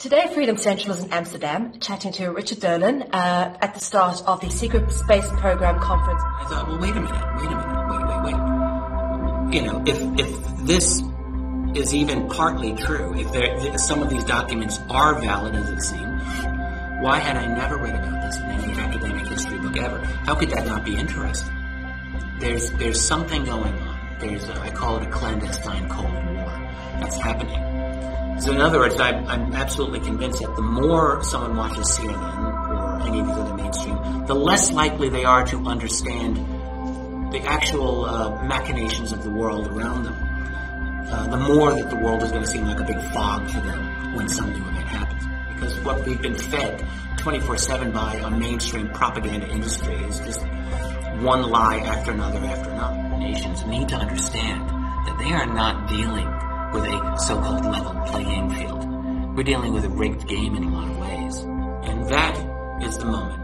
Today, Freedom Central is in Amsterdam, chatting to Richard Dolan at the start of the Secret Space Program conference. I thought, well, wait a minute. You know, if this is even partly true, if some of these documents are valid as it seems, why had I never read about this in any academic history book ever? How could that not be interesting? There's something going on. I call it a clandestine Cold War that's happening. So in other words, I'm absolutely convinced that the more someone watches CNN or any of these other mainstream, the less likely they are to understand the actual machinations of the world around them. The more that the world is going to seem like a big fog to them when some new event happens. Because what we've been fed 24/7 by a mainstream propaganda industry is just one lie after another after another. Nations need to understand that they are not dealing with a so-called level playing field. We're dealing with a rigged game in a lot of ways. And that is the moment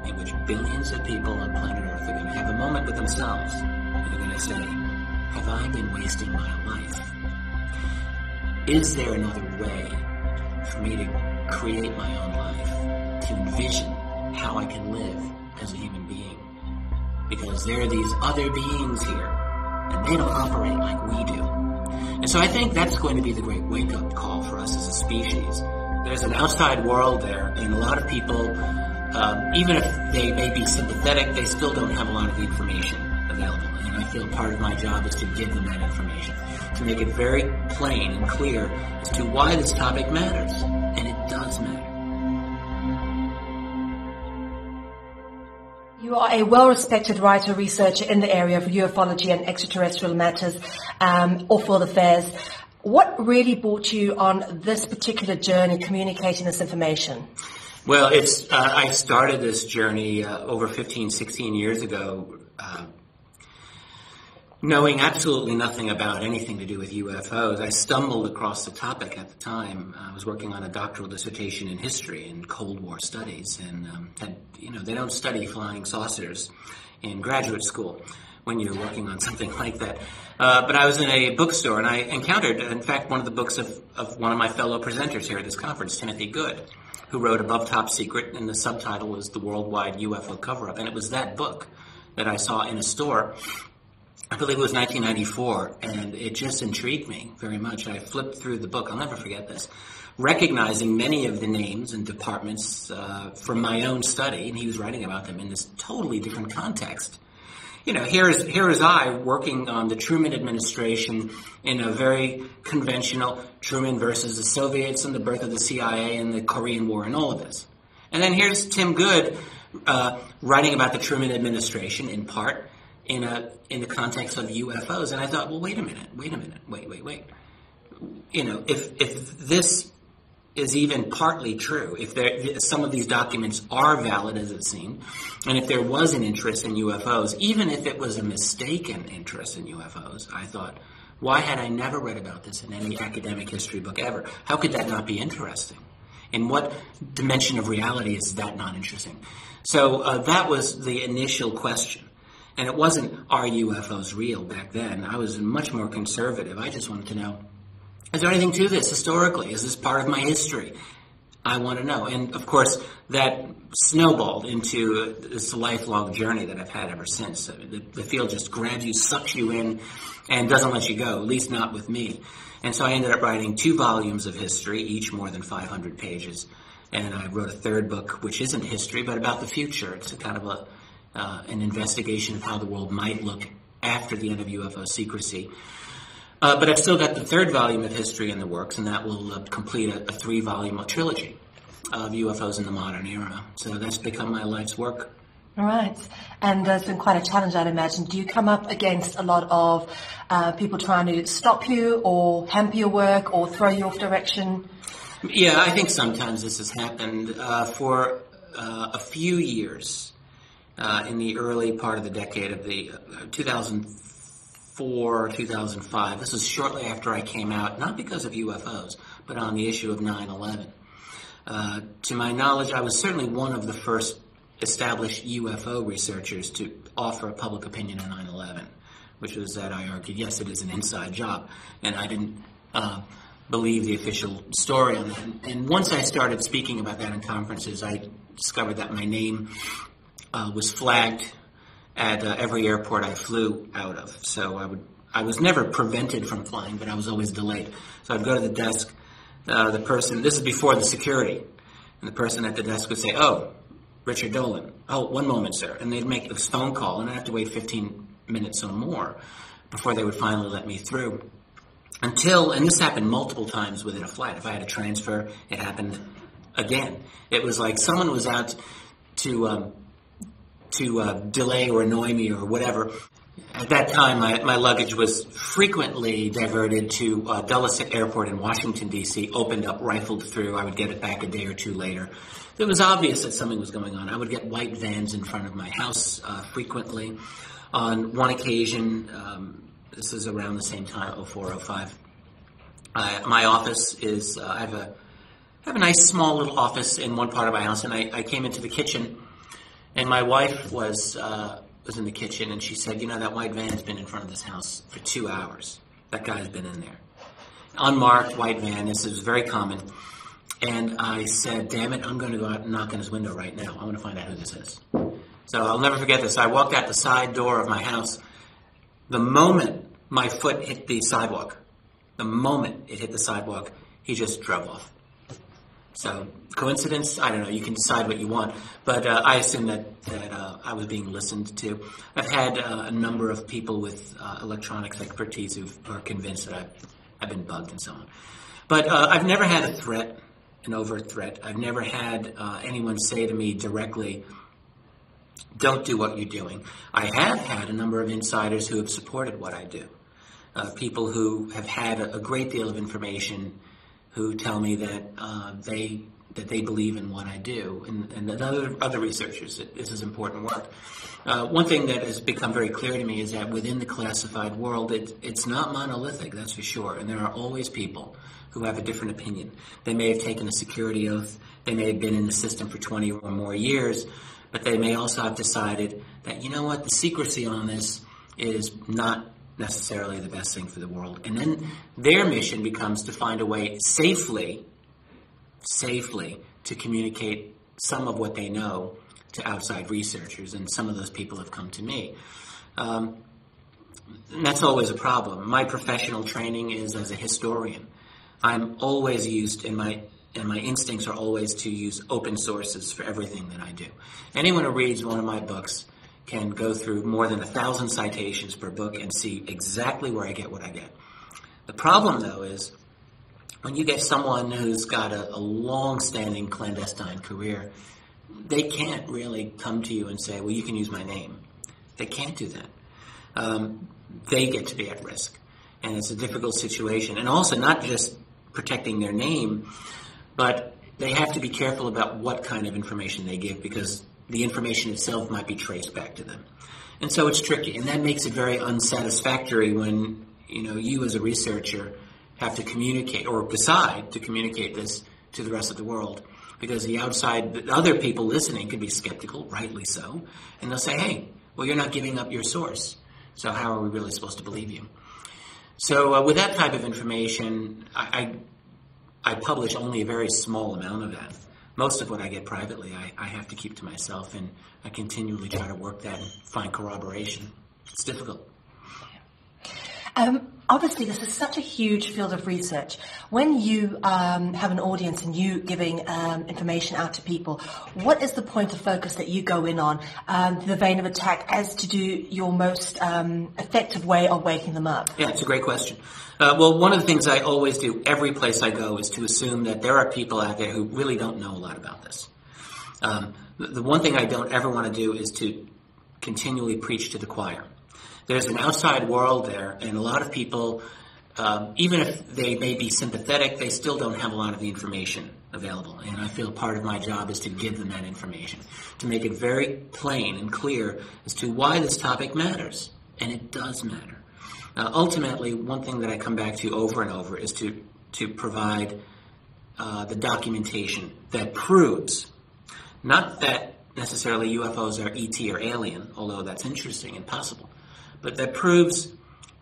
in which billions of people on planet Earth are going to have a moment with themselves. And they're going to say, have I been wasting my life? Is there another way for me to create my own life, to envision how I can live as a human being? Because there are these other beings here, and they don't operate like we do. And so I think that's going to be the great wake-up call for us as a species. There's an outside world there, and a lot of people, even if they may be sympathetic, they still don't have a lot of the information available. And I feel part of my job is to give them that information, to make it very plain and clear as to why this topic matters. And it does matter. You are a well-respected writer, researcher in the area of ufology and extraterrestrial matters, off-world affairs. What really brought you on this particular journey, communicating this information? Well, I started this journey over 15, 16 years ago, knowing absolutely nothing about anything to do with UFOs. I stumbled across the topic at the time. I was working on a doctoral dissertation in history and Cold War studies, and they don't study flying saucers in graduate school when you're working on something like that. But I was in a bookstore, and I encountered, in fact, one of the books of one of my fellow presenters here at this conference, Timothy Good, who wrote Above Top Secret, and the subtitle was The Worldwide UFO Cover-Up. And it was that book that I saw in a store. I believe it was 1994, and it just intrigued me very much. I flipped through the book. I'll never forget this. Recognizing many of the names and departments from my own study, and he was writing about them in this totally different context. You know, here is I working on the Truman administration in a very conventional Truman versus the Soviets and the birth of the CIA and the Korean War and all of this. And then here's Tim Good writing about the Truman administration in part in the context of UFOs. And I thought, well, wait a minute. You know, if this is even partly true, if some of these documents are valid as it seemed, and if there was an interest in UFOs, even if it was a mistaken interest in UFOs, I thought, why had I never read about this in any academic history book ever? How could that not be interesting? In what dimension of reality is that not interesting? So that was the initial question. And it wasn't, are UFOs real back then? I was much more conservative. I just wanted to know, is there anything to this historically? Is this part of my history? I want to know. And, of course, that snowballed into this lifelong journey that I've had ever since. The field just grabs you, sucks you in, and doesn't let you go, at least not with me. And so I ended up writing 2 volumes of history, each more than 500 pages. And I wrote a third book, which isn't history, but about the future. It's a kind of an investigation of how the world might look after the end of UFO secrecy. But I've still got the third volume of history in the works, and that will complete a 3-volume trilogy of UFOs in the modern era. So that's become my life's work. All right. And it's been quite a challenge, I'd imagine. Do you come up against a lot of people trying to stop you or hamper your work or throw you off direction? Yeah, I think sometimes this has happened. For a few years, in the early part of the decade of the 2004, 2005. This was shortly after I came out, not because of UFOs, but on the issue of 9/11. To my knowledge, I was certainly one of the first established UFO researchers to offer a public opinion on 9/11, which was that I argued, yes, it is an inside job, and I didn't believe the official story on that. And once I started speaking about that in conferences, I discovered that my name was flagged at every airport I flew out of. So I was never prevented from flying, but I was always delayed. So I'd go to the desk, the person, this is before the security, and the person at the desk would say, "Oh, Richard Dolan. Oh, one moment, sir." And they'd make this phone call, and I'd have to wait 15 minutes or more before they would finally let me through. Until, and this happened multiple times within a flight. If I had a transfer, it happened again. It was like someone was out to delay or annoy me or whatever. At that time, my luggage was frequently diverted to Dulles Airport in Washington, D.C., opened up, rifled through. I would get it back a day or two later. It was obvious that something was going on. I would get white vans in front of my house frequently. On one occasion, this is around the same time, 04, 05, my office is, I have a nice small little office in one part of my house, and I came into the kitchen, and my wife was in the kitchen, and she said, "You know, that white van's been in front of this house for 2 hours. That guy's been in there." Unmarked white van, this is very common. And I said, "Damn it, I'm going to go out and knock on his window right now. I want to find out who this is." So I'll never forget this. I walked out the side door of my house. The moment my foot hit the sidewalk, he just drove off. So, coincidence? I don't know. You can decide what you want. But I assume that I was being listened to. I've had a number of people with electronics expertise who are convinced that I've been bugged and so on. But I've never had a threat, an overt threat. I've never had anyone say to me directly, "Don't do what you're doing." I have had a number of insiders who have supported what I do. People who have had a great deal of information who tell me that they believe in what I do, and that other researchers, that this is important work. One thing that has become very clear to me is that within the classified world, it's not monolithic, that's for sure, and there are always people who have a different opinion. They may have taken a security oath, they may have been in the system for 20 or more years, but they may also have decided that, you know what, the secrecy on this is not necessarily the best thing for the world. And then their mission becomes to find a way safely to communicate some of what they know to outside researchers, and some of those people have come to me. And that's always a problem. My professional training is as a historian. I'm always used, and my instincts are always to use open sources for everything that I do. Anyone who reads one of my books can go through more than 1,000 citations per book and see exactly where I get what I get. The problem, though, is when you get someone who's got a long-standing clandestine career, they can't really come to you and say, "Well, you can use my name." They can't do that. They get to be at risk, and it's a difficult situation. And also, not just protecting their name, but they have to be careful about what kind of information they give, because the information itself might be traced back to them. And so it's tricky, and that makes it very unsatisfactory when, you as a researcher have to communicate or decide to communicate this to the rest of the world, because the other people listening could be skeptical, rightly so, and they'll say, "Hey, well, you're not giving up your source, so how are we really supposed to believe you?" So with that type of information, I publish only a very small amount of that. Most of what I get privately, I have to keep to myself, and I continually try to work that and find corroboration. It's difficult. Obviously, this is such a huge field of research. When you have an audience and you giving information out to people, what is the point of focus that you go in on, the vein of attack, as to do your most effective way of waking them up? Yeah, it's a great question. Well, one of the things I always do every place I go is to assume that there are people out there who really don't know a lot about this. The one thing I don't ever want to do is to continually preach to the choir. There's an outside world there, and a lot of people, even if they may be sympathetic, they still don't have a lot of the information available. And I feel part of my job is to give them that information, to make it very plain and clear as to why this topic matters. And it does matter. Ultimately, one thing that I come back to over and over is to provide the documentation that proves, not that necessarily UFOs are ET or alien, although that's interesting and possible, but that proves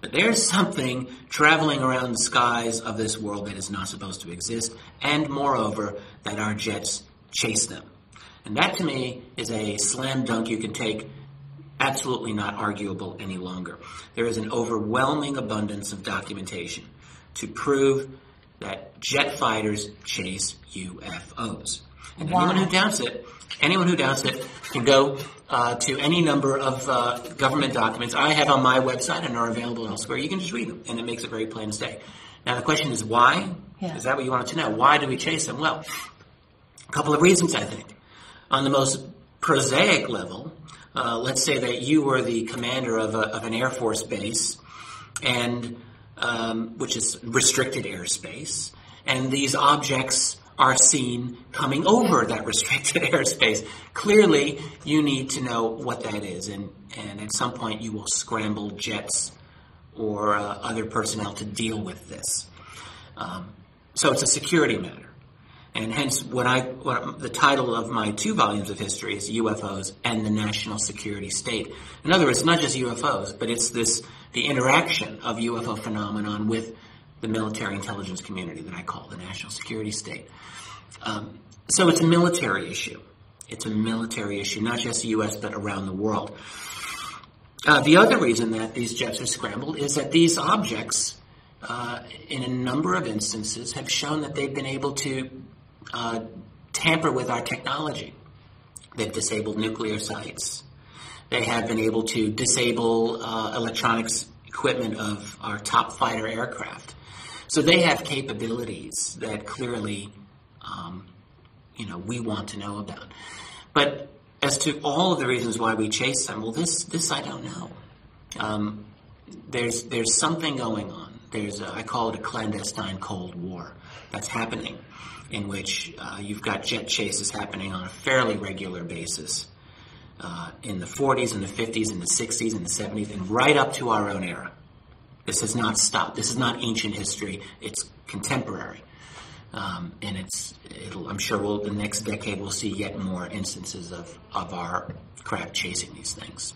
But there's something traveling around the skies of this world that is not supposed to exist, and moreover, that our jets chase them. And that, to me, is a slam dunk you can take, absolutely not arguable any longer. There is an overwhelming abundance of documentation to prove that jet fighters chase UFOs. And anyone who doubts it can go to any number of government documents I have on my website and are available elsewhere. You can just read them, and it makes it very plain to say. Now, the question is why? Yeah. Is that what you wanted to know? Why do we chase them? Well, a couple of reasons, I think. On the most prosaic level, let's say that you were the commander of an Air Force base, and which is restricted airspace, and these objects are seen coming over that restricted airspace. Clearly, you need to know what that is, and at some point you will scramble jets or other personnel to deal with this. So it's a security matter. And hence, the title of my 2 volumes of history is UFOs and the National Security State. In other words, not just UFOs, but it's the interaction of UFO phenomenon with the military intelligence community that I call the National Security State. So it's a military issue. It's a military issue, not just the U.S., but around the world. The other reason that these jets are scrambled is that these objects, in a number of instances, have shown that they've been able to tamper with our technology. They've disabled nuclear sites. They have been able to disable electronics equipment of our top fighter aircraft. So they have capabilities that clearly, we want to know about. But as to all of the reasons why we chase them, well, this I don't know. There's something going on. I call it a clandestine Cold War that's happening, in which you've got jet chases happening on a fairly regular basis in the 40s and the 50s and the 60s and the 70s and right up to our own era. This has not stopped. This is not ancient history. It's contemporary. And I'm sure the next decade we'll see yet more instances of our craft chasing these things.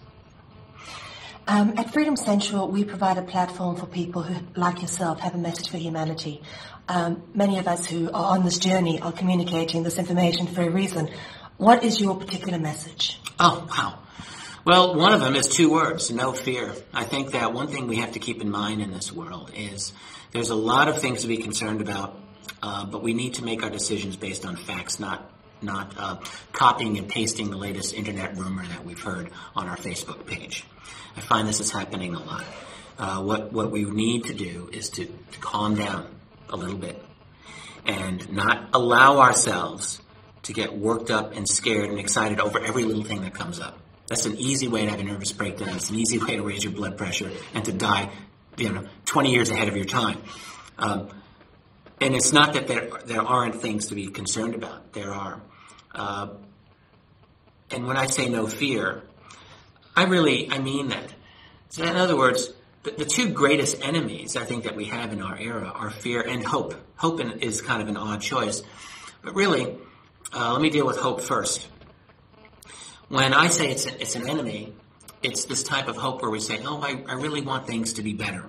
At Freedom Central, we provide a platform for people who, like yourself, have a message for humanity. Many of us who are on this journey are communicating this information for a reason. What is your particular message? Oh, wow. Well, one of them is 2 words, no fear. I think that one thing we have to keep in mind in this world is there's a lot of things to be concerned about, but we need to make our decisions based on facts, not copying and pasting the latest internet rumor that we've heard on our Facebook page. I find this is happening a lot. What we need to do is to calm down a little bit and not allow ourselves to get worked up and scared and excited over every little thing that comes up. That's an easy way to have a nervous breakdown. It's an easy way to raise your blood pressure and to die, 20 years ahead of your time. And it's not that there aren't things to be concerned about. There are. And when I say no fear, I mean that. So in other words, the 2 greatest enemies I think that we have in our era are fear and hope. Hope is kind of an odd choice. But really, let me deal with hope first. When I say it's an enemy, it's this type of hope where we say, I really want things to be better.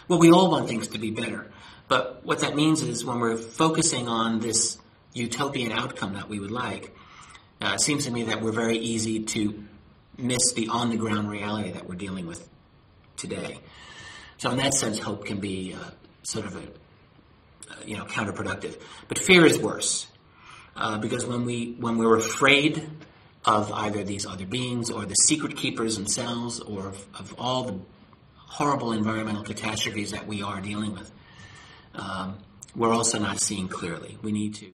Well, we all want things to be better. But what that means is when we're focusing on this utopian outcome that we would like, it seems to me that we're very easy to miss the on-the-ground reality that we're dealing with today. So in that sense, hope can be sort of counterproductive. But fear is worse because when we're afraid of either these other beings or the secret keepers themselves or of all the horrible environmental catastrophes that we are dealing with, we're also not seeing clearly. We need to